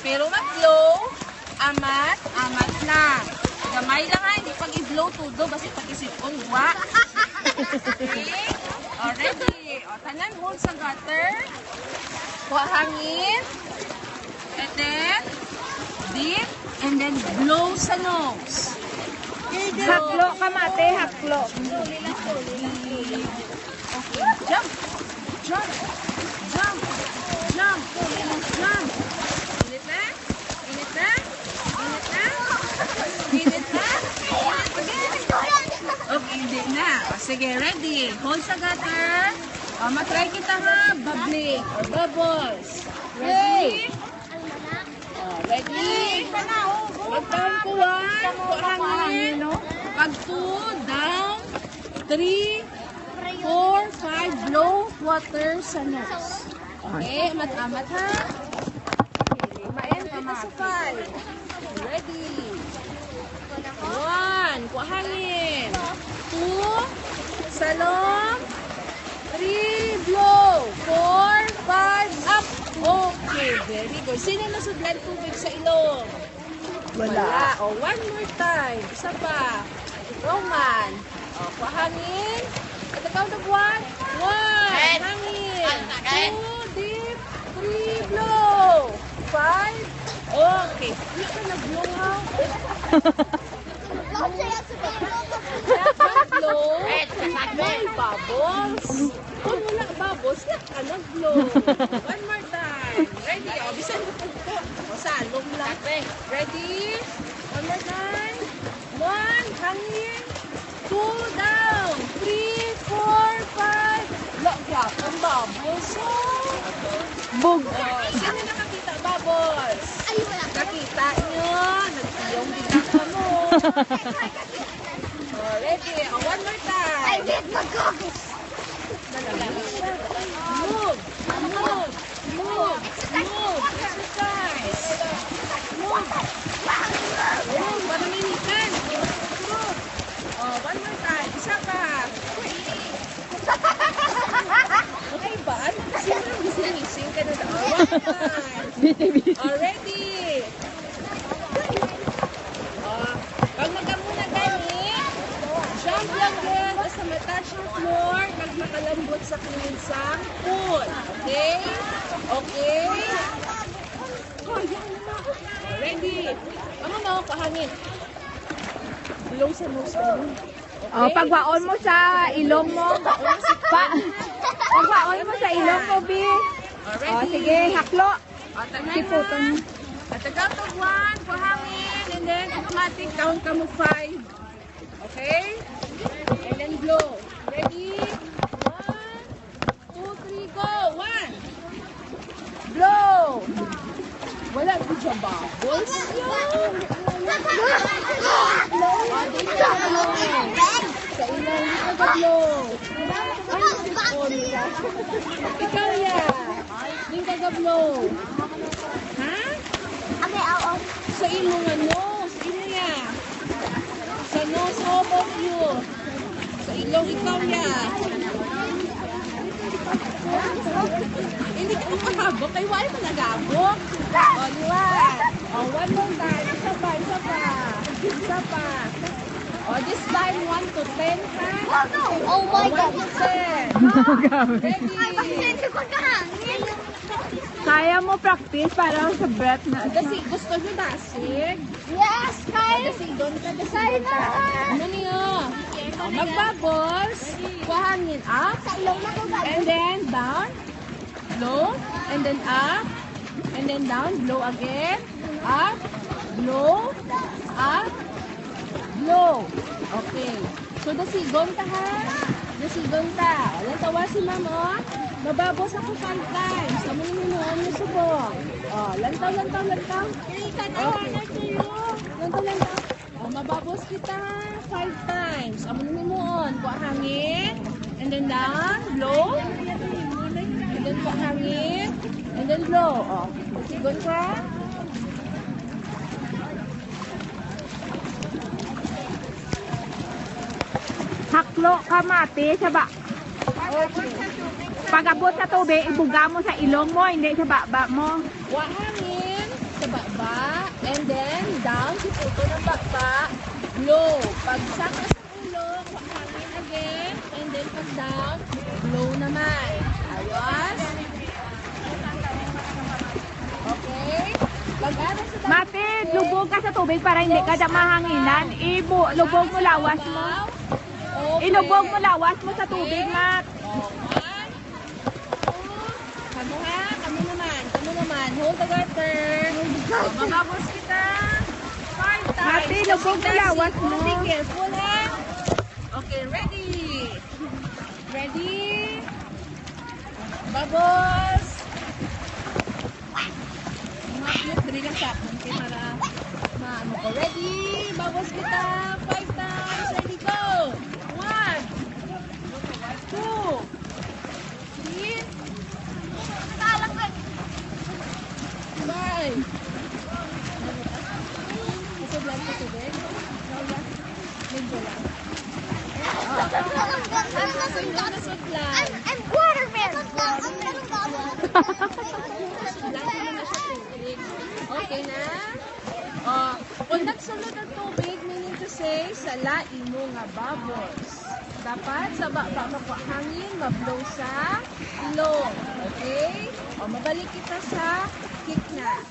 Pero mag-blow, amat lang. Gamay lang ha, hindi pag i-blow tudo, basta pag isipon, wa. Okay? O, ready. O, tanan, hold sa gutter. Kuha hangin. And then, dip. And then, blow sa nose. Haklo ka mate, haklo. Okay, jump. Jump. Jump. Jump. Jump. Init na? Init na? Init na? Init na? Okay, hindi na. O, sige, ready. Hold sa gutter. O, matry kita ha. Bubbling or bubbles. Ready? O, ready? Pag-down ko 1, hangin. Pag 2, down. 3, 4, 5, blow water sa nose. Okay, amat-amat ha. Okay, ma-end kita sa 5. Ready? 1, kuha hangin. 2, salong. 3, blow. 4, 5, up. Okay, very good. Sino nasudlan tubig sa ilong? Wala. O, one more time. Isa pa. Roman. O, kuha hangin. At the count of 1. 1. Hangin. 2, deep. 3, blow. 5. Okay. Hindi ka nag-blow ha? Nag-blow. May bubbles. Kung wala bubbles, ka nag-blow. One more time. Ready? O, bisan mo po. O, salong lang. Ready? One more time. 1, hangin. 2, down. 3, 4, 5. Look, drop ang bubbles. Bug. Sino nakakita bubbles? Nakita nyo. Nagtiyong bigla ka mo. Ready? O, one more time. Move. Move. Move. Move. Exercise. Move. Move. Panaminikan. Move. Oh, one more time. Isa pa. Okay ba? Sino ang gising-gising ka na daw? One more time. Already. Oh, pag nagamuna gani, jump lang din basta matouch yung floor, magmakalambot sa kinsang pool. Okay? Okay? Oh, yan na. Ready? Ano na, pahangin. Blow sa nose mo. Okay? O, pagwaon mo sa ilong mo. Pagwaon mo sa ilong mo, Bi. O, sige, haklo. Siputan mo. At the count of 1, pahangin, and then automatic count ka mo 5. Okay? And then blow. Ready? 1, 2, 3, go! 1. Blow! Wala ko dyan bubbles. Blow! Sa ilang hindi ka blow. Ay, sipon ka. Ikaw ya. Hindi ka blow. Ha? Sa ilong ano? Sa ilong ya. Sa nose of you. Sa ilong ikaw ya. Hindi ka makahagok. Kaya wala ka nagagok. O, liwan. O, one more time. Isa pa, isa pa. Isa pa. O, this time 1 to 10 ha? Oh my 1 God. to 10. Ready? Kaya mo practice para sa breath na. Kasi gusto nyo dasig? Yes, Kyle. Dasigdon ka, dasigdon ka. Ano niyo? Magbubbles. Kuhangin up. And then down. Blow. And then up. And then down. Blow again. Up. Blow. Up. Blow. Okay. So dasigon ka ha. Dasigon ka. Alam tawa si mama. Mababos ako 5 times. Amo ni minuon mo subong. Oh, lantaw, lantaw, lantaw. Okay. Lantaw, lantaw. Oh, mababos kita 5 times. Amo ni minuon. Kuha hangin. And then down. Blow. And then kuha hangin. And then blow. Oh, dasigon ka. Haklo ka mate, saba. Pag abot sa tubig, ibuga mo sa ilong mo, hindi sa baba mo. Kuha hangin. Sa baba, and then down, siputo ng baba, blow. Pagsak na sa ulo, hangin again, and then pag down, blow naman. Ayos. Okay? Pag-aral sa tabi. Mate, lubog ka sa tubig para hindi ka mahanginan. Lubog mo lawas mo. Okay. Ilubog mo lawas mo sa tubig, Mat. Oh, one, two, kamu ha, kamu naman. Hold the garter. Oh, mababos kita. 5 times. Mate, lubog mo lawas mo. Be careful ha. Okay, ready. Ready. Bubbles. Maklit, dali lang sa akin. Okay, para maano ko. Ready. Bubbles kita. 5 times. Ready, go. 1, 2, 3, 5. Kasi blank ko tubig. Nauya. Medyo lang. Nasod lang. I'm waterman. Blank mo na siya tubig. Okay na? Oh, kung nagsulod ang tubig, meaning to say, sala imo nga bubbles. Dapat sa hangin, mablow sa ilong. Okay? O, mabalik kita sa kick na.